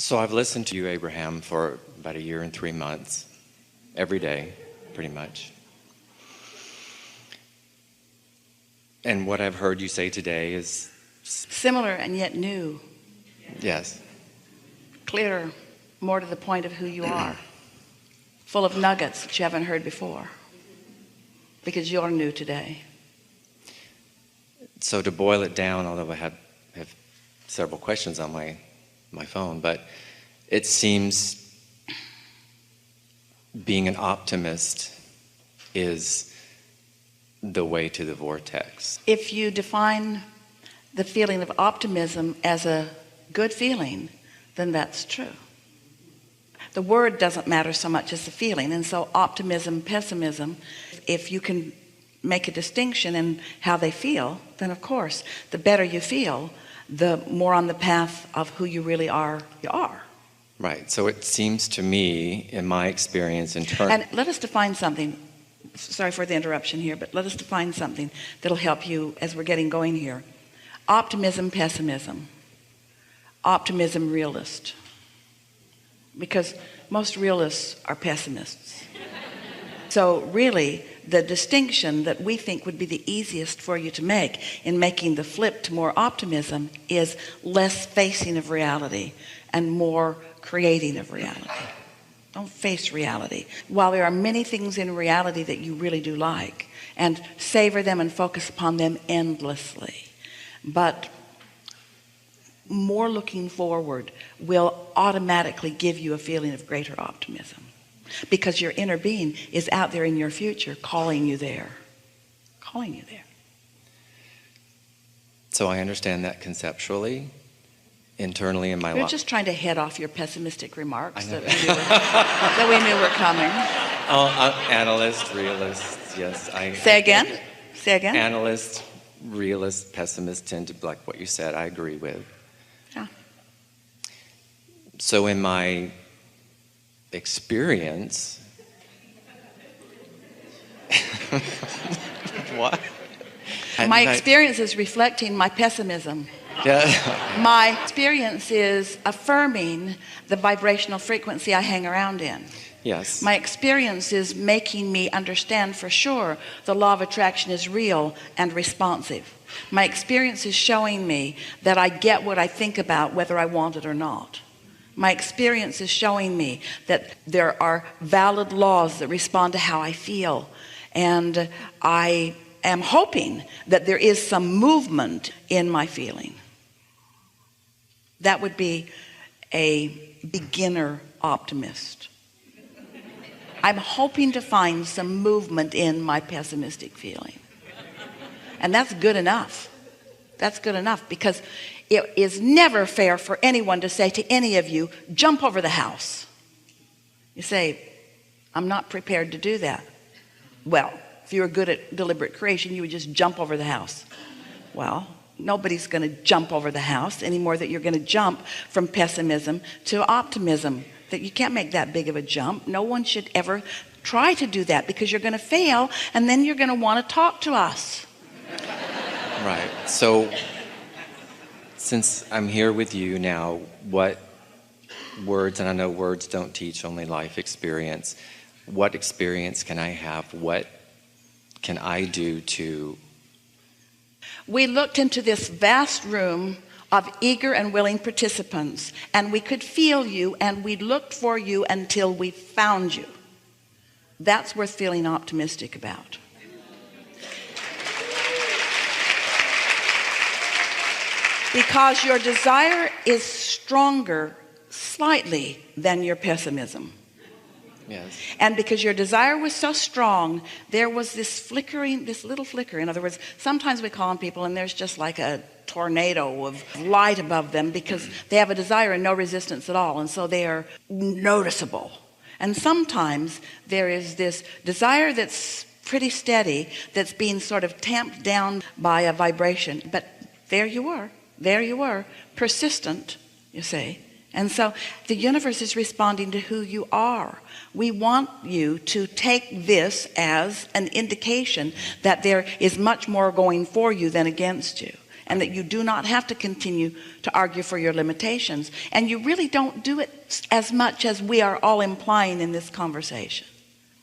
So I've listened to you, Abraham, for about 1 year and 3 months, every day, pretty much. And what I've heard you say today is similar and yet new. Yes. Clearer, more to the point of who you are. Full of nuggets that you haven't heard before. Because you're new today. So to boil it down, although I have several questions on my phone, but it seems being an optimist is the way to the vortex. If you define the feeling of optimism as a good feeling, then that's true. The word doesn't matter so much as the feeling. And so optimism, pessimism, if you can make a distinction in how they feel, then of course, the better you feel, the more on the path of who you really are, you are. Right. So it seems to me, in my experience, in terms... And let us define something. Sorry for the interruption here, but let us define something that'll help you as we're getting going here. Optimism, pessimism. Optimism, realist. Because most realists are pessimists. So really, the distinction that we think would be the easiest for you to make in making the flip to more optimism is less facing of reality and more creating of reality. Don't face reality. While there are many things in reality that you really do like, and savor them and focus upon them endlessly, but more looking forward will automatically give you a feeling of greater optimism. Because your inner being is out there in your future calling you there. Calling you there. So I understand that conceptually, internally in my life. We're just trying to head off your pessimistic remarks that we knew were coming. Oh, analyst, realist, yes. Say again? Say again? Analyst, realist, pessimist tend to, like what you said, I agree with. Yeah. So in my experience, what? My experience is reflecting my pessimism. Yeah. My experience is affirming the vibrational frequency I hang around in. Yes. My experience is making me understand for sure the law of attraction is real and responsive. My experience is showing me that I get what I think about whether I want it or not. My experience is showing me that there are valid laws that respond to how I feel. And I am hoping that there is some movement in my feeling. That would be a beginner optimist. I'm hoping to find some movement in my pessimistic feeling. And that's good enough. That's good enough, because it is never fair for anyone to say to any of you, jump over the house. You say, I'm not prepared to do that. Well, if you were good at deliberate creation, you would just jump over the house. Well, nobody's going to jump over the house any more that you're going to jump from pessimism to optimism. That you can't make that big of a jump. No one should ever try to do that, because you're going to fail, and then you're going to want to talk to us. Right. So since I'm here with you now, what words, and I know words don't teach, only life experience, what experience can I have? What can I do to... We looked into this vast room of eager and willing participants, and we could feel you, and we looked for you until we found you. That's worth feeling optimistic about. Because your desire is stronger slightly than your pessimism. Yes. And because your desire was so strong, there was this flickering, this little flicker. In other words, sometimes we call on people and there's just like a tornado of light above them, because they have a desire and no resistance at all, and so they are noticeable. And sometimes there is this desire that's pretty steady, that's being sort of tamped down by a vibration, but there you were, persistent, you see. And so the universe is responding to who you are. We want you to take this as an indication that there is much more going for you than against you. and that you do not have to continue to argue for your limitations. And you really don't do it as much as we are all implying in this conversation.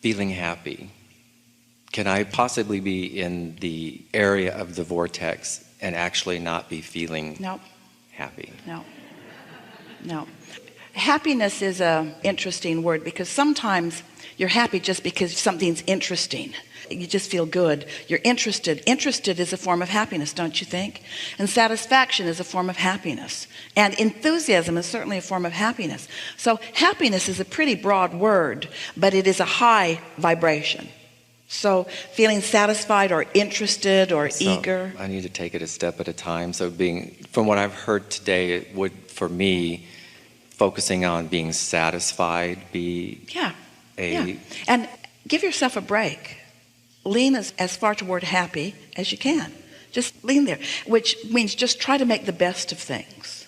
Feeling happy. Can I possibly be in the area of the vortex and actually not be feeling happy? No. Happiness is an interesting word, because sometimes you're happy just because something's interesting. You just feel good. You're interested. Interested is a form of happiness, don't you think? And satisfaction is a form of happiness. And enthusiasm is certainly a form of happiness. So happiness is a pretty broad word, but it is a high vibration. So feeling satisfied or interested or eager. I need to take it a step at a time. So from what I've heard today, it would, for me, focusing on being satisfied be And give yourself a break. Lean as far toward happy as you can. Just lean there, which means just try to make the best of things.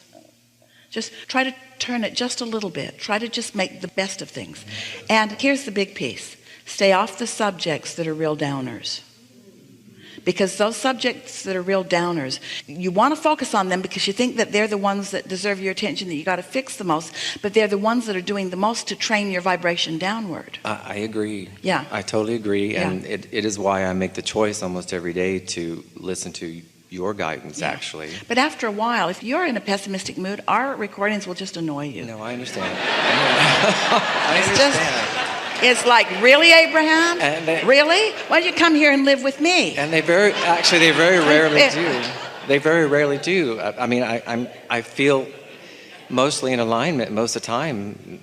Just try to turn it just a little bit. Try to just make the best of things. And here's the big piece. Stay off the subjects that are real downers. Because those subjects that are real downers, you want to focus on them because you think that they're the ones that deserve your attention, that you got to fix the most, but they're the ones that are doing the most to train your vibration downward. I agree. Yeah. I totally agree. And it is why I make the choice almost every day to listen to your guidance, actually. But after a while, if you're in a pessimistic mood, our recordings will just annoy you. No, I understand. I understand. It's like, really, Abraham? Really? Why don't you come here and live with me? And they very rarely do. They very rarely do. I mean, I feel mostly in alignment most of the time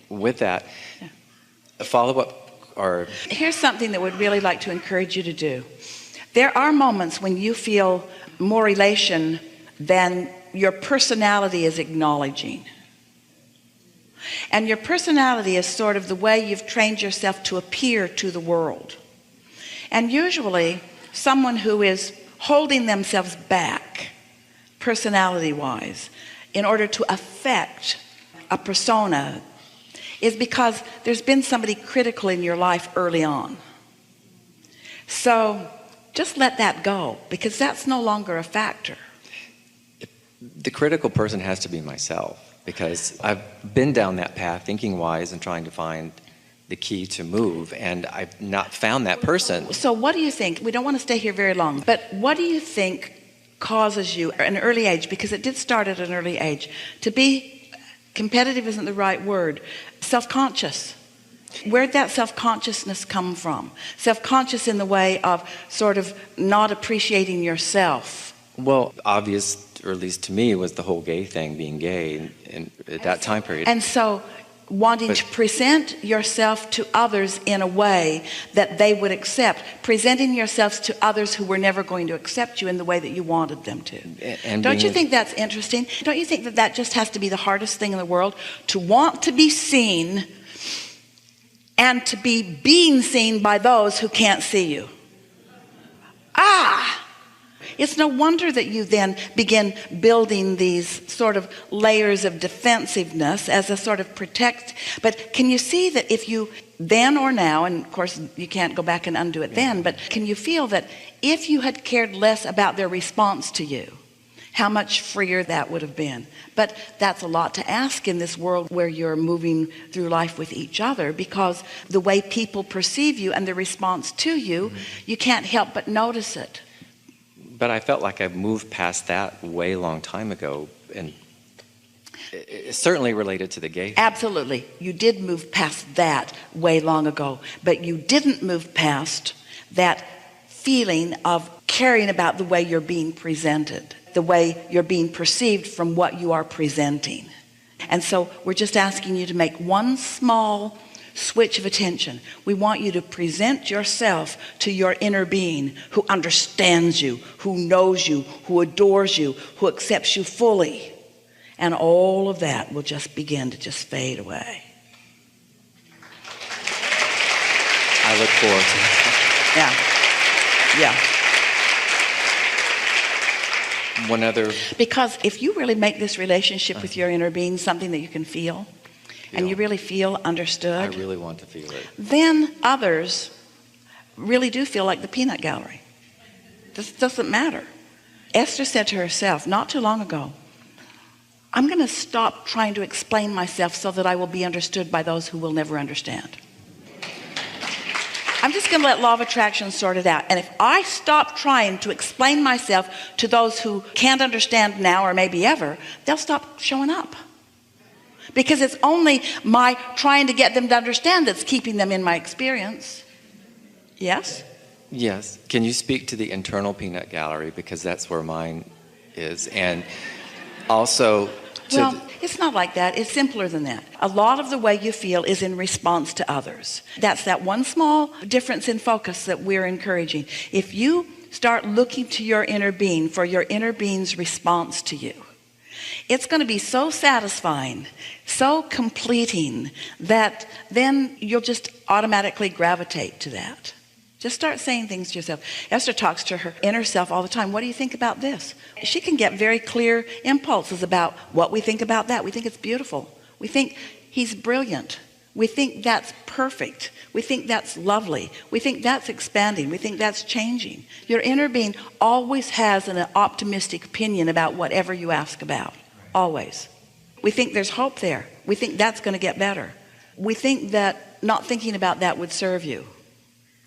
with that. Yeah. A follow-up or... Here's something that would really like to encourage you to do. There are moments when you feel more elation than your personality is acknowledging. And your personality is sort of the way you've trained yourself to appear to the world. And usually, someone who is holding themselves back, personality-wise, in order to affect a persona, is because there's been somebody critical in your life early on. So just let that go, because that's no longer a factor. The critical person has to be myself. Because I've been down that path, thinking wise and trying to find the key to move, and I've not found that person. So what do you think? We don't want to stay here very long, but what do you think causes you at an early age, because it did start at an early age, to be, competitive isn't the right word, self-conscious? Where'd that self-consciousness come from? Self-conscious in the way of sort of not appreciating yourself. Well, obvious, or at least to me, was the whole gay thing, being gay at that time period. And so wanting to present yourself to others in a way that they would accept, presenting yourselves to others who were never going to accept you in the way that you wanted them to. And don't you think that's interesting? Don't you think that that just has to be the hardest thing in the world? To want to be seen and to be being seen by those who can't see you. It's no wonder that you then begin building these sort of layers of defensiveness as a sort of protect. But can you see that if you then or now, and of course you can't go back and undo it then, but can you feel that if you had cared less about their response to you, how much freer that would have been? But that's a lot to ask in this world where you're moving through life with each other, because the way people perceive you and the response to you, you can't help but notice it. But I felt like I moved past that way long time ago, and it's certainly related to the gay thing. Absolutely. You did move past that way long ago, but you didn't move past that feeling of caring about the way you're being presented, the way you're being perceived from what you are presenting. And so we're just asking you to make one small switch of attention. We want you to present yourself to your inner being who understands you, who knows you, who adores you, who accepts you fully. And all of that will just begin to just fade away. I look forward to it. Yeah. One other... Because if you really make this relationship with your inner being something that you can feel, and you really feel understood, I really want to feel it. Then others really do feel like the peanut gallery. This doesn't matter. Esther said to herself not too long ago, I'm going to stop trying to explain myself so that I will be understood by those who will never understand. I'm just going to let law of attraction sort it out. And if I stop trying to explain myself to those who can't understand now or maybe ever, they'll stop showing up. Because it's only my trying to get them to understand that's keeping them in my experience. Yes? Yes. Can you speak to the internal peanut gallery, because that's where mine is, and also well, it's not like that. It's simpler than that. A lot of the way you feel is in response to others. That's that one small difference in focus that we're encouraging. If you start looking to your inner being for your inner being's response to you, it's going to be so satisfying, so completing, that then you'll just automatically gravitate to that. Just start saying things to yourself. Esther talks to her inner self all the time. What do you think about this? She can get very clear impulses about what we think about that. We think it's beautiful. We think he's brilliant. We think that's perfect. We think that's lovely. We think that's expanding. We think that's changing. Your inner being always has an optimistic opinion about whatever you ask about. Always. We think there's hope there. We think that's going to get better. We think that not thinking about that would serve you.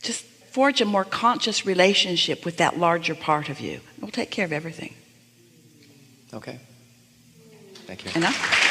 Just forge a more conscious relationship with that larger part of you. It will take care of everything. Okay. Thank you. Enough?